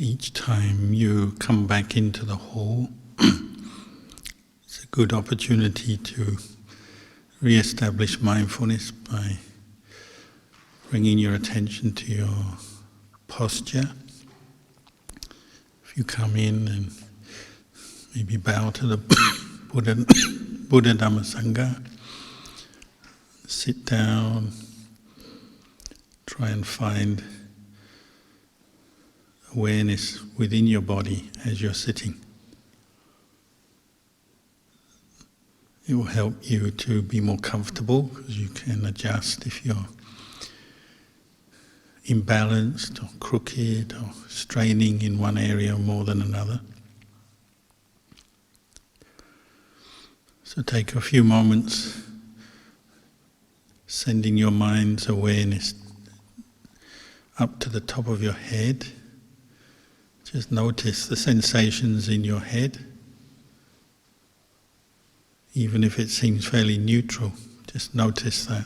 Each time you come back into the hall, it's a good opportunity to re-establish mindfulness by bringing your attention to your posture. If you come in and maybe bow to the Buddha Dhamma Sangha, sit down, try and find awareness within your body as you're sitting. It will help you to be more comfortable because you can adjust if you're imbalanced or crooked or straining in one area more than another. So take a few moments sending your mind's awareness up to the top of your head. Just notice the sensations in your head. Even if it seems fairly neutral, just notice that.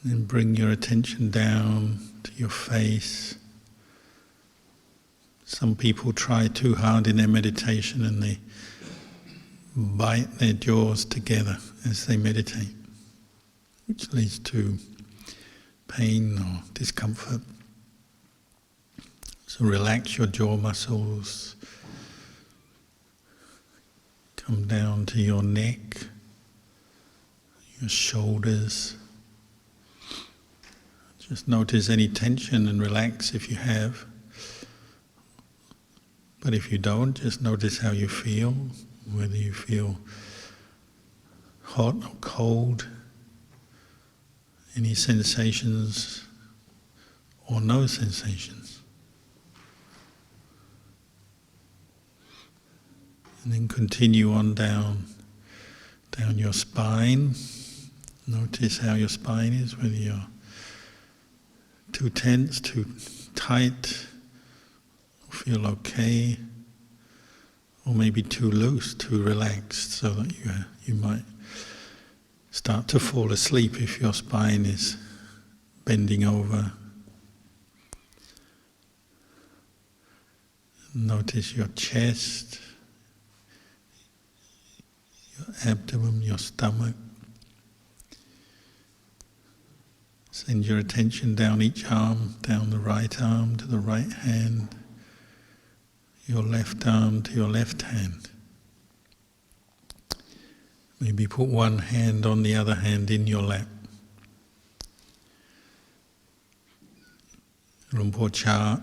Then bring your attention down to your face. Some people try too hard in their meditation and they bite their jaws together as they meditate, which leads to pain or discomfort. So relax your jaw muscles. Come down to your neck, your shoulders. Just notice any tension and relax if you have. But if you don't, just notice how you feel, whether you feel hot or cold, any sensations or no sensations. And then continue on down your spine. Notice how your spine is, whether you're too tense, too tight, or feel okay, or maybe too loose, too relaxed, so that you might start to fall asleep if your spine is bending over. Notice your chest, your abdomen, your stomach. Send your attention down each arm, down the right arm to the right hand, your left arm to your left hand. Maybe put one hand on the other hand in your lap. Rinpoche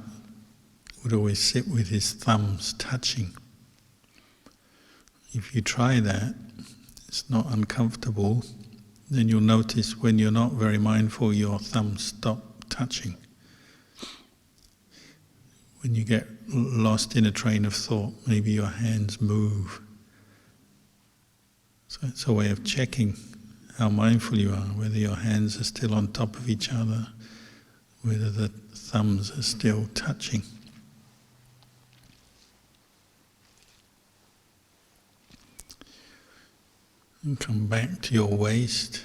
would always sit with his thumbs touching. If you try that, it's not uncomfortable, then you'll notice when you're not very mindful, your thumbs stop touching. When you get lost in a train of thought, maybe your hands move. So it's a way of checking how mindful you are, whether your hands are still on top of each other, whether the thumbs are still touching. And come back to your waist.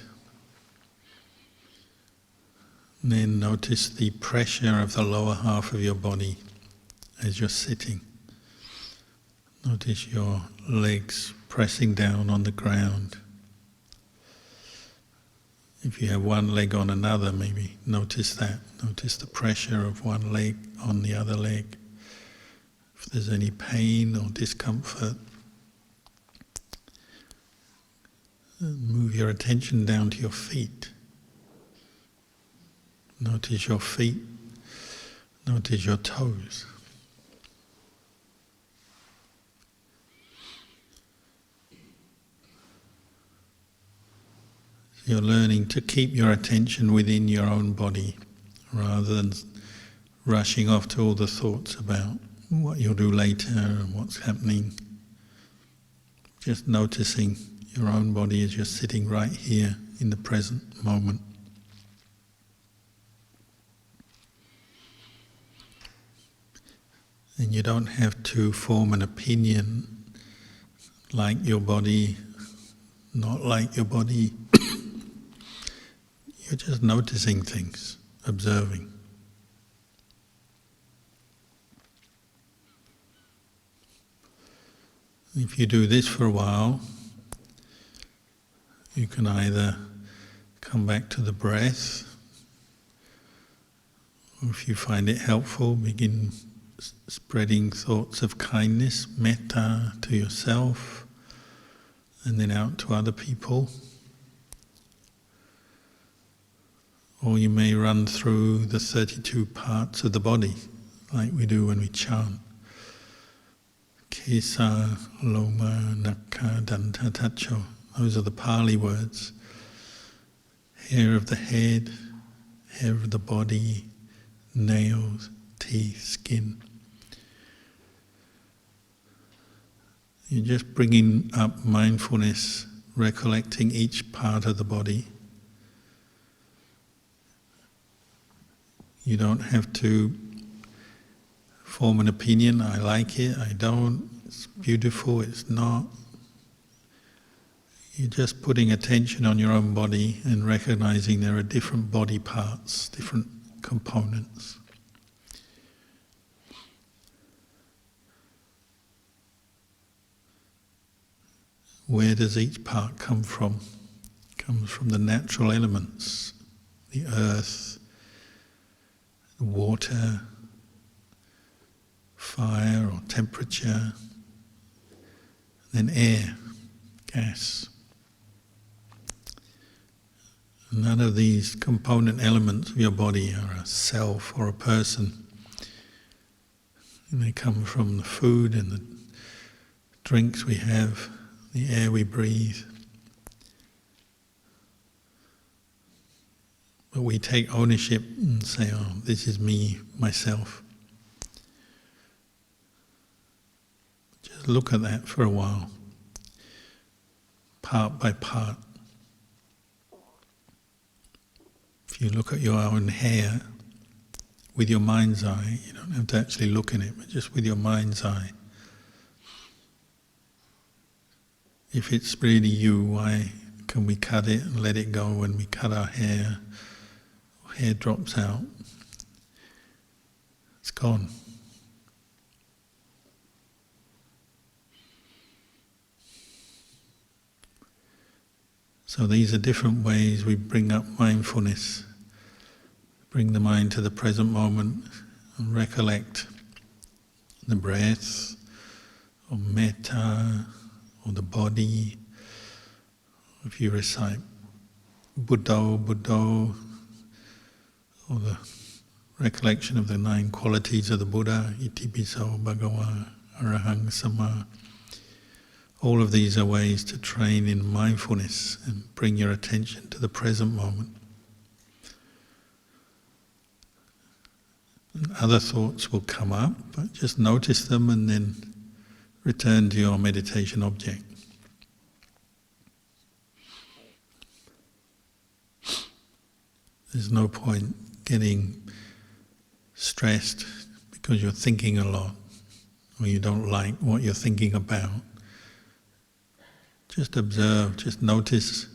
And then notice the pressure of the lower half of your body as you're sitting. Notice your legs pressing down on the ground. If you have one leg on another, maybe notice that. Notice the pressure of one leg on the other leg. If there's any pain or discomfort, move your attention down to your feet. Notice your feet. Notice your toes. You're learning to keep your attention within your own body rather than rushing off to all the thoughts about what you'll do later and what's happening. Just noticing your own body as you're sitting right here in the present moment. And you don't have to form an opinion, like your body, not like your body. You're just noticing things, observing. If you do this for a while, you can either come back to the breath, or if you find it helpful, begin spreading thoughts of kindness, metta, to yourself, and then out to other people. Or you may run through the 32 parts of the body, like we do when we chant. Kesa, Loma, Nakka, Danta, Tacho. Those are the Pali words. Hair of the head, hair of the body, nails, teeth, skin. You're just bringing up mindfulness, recollecting each part of the body. You don't have to form an opinion, I like it, I don't, it's beautiful, it's not. You're just putting attention on your own body and recognizing there are different body parts, different components. Where does each part come from? It comes from the natural elements, the earth, the water, fire or temperature, then air, gas. None of these component elements of your body are a self or a person. And they come from the food and the drinks we have, the air we breathe. But we take ownership and say, oh, this is me, myself. Just look at that for a while, part by part. If you look at your own hair with your mind's eye, you don't have to actually look in it, but just with your mind's eye. If it's really you, why can we cut it and let it go when we cut our hair? Hair drops out. It's gone. So these are different ways we bring up mindfulness. Bring the mind to the present moment and recollect the breath, or metta, or the body. If you recite Buddho, Buddho, or the recollection of the 9 qualities of the Buddha, Itipiso, Bhagava, Arahang, Samma. All of these are ways to train in mindfulness and bring your attention to the present moment. And other thoughts will come up, but just notice them and then return to your meditation object. There's no point getting stressed because you're thinking a lot or you don't like what you're thinking about. Just observe, just notice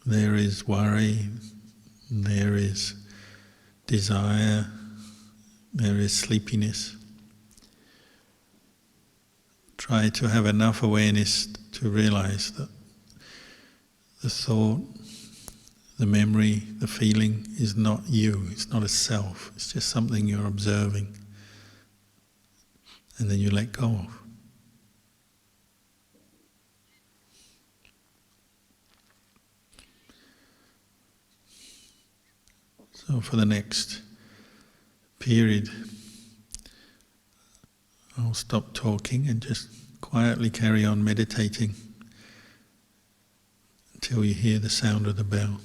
there is worry, there is desire, there is sleepiness. Try to have enough awareness to realize that the thought, the memory, the feeling is not you, it's not a self, it's just something you're observing. And then you let go of. So for the next period, I'll stop talking and just quietly carry on meditating until you hear the sound of the bell.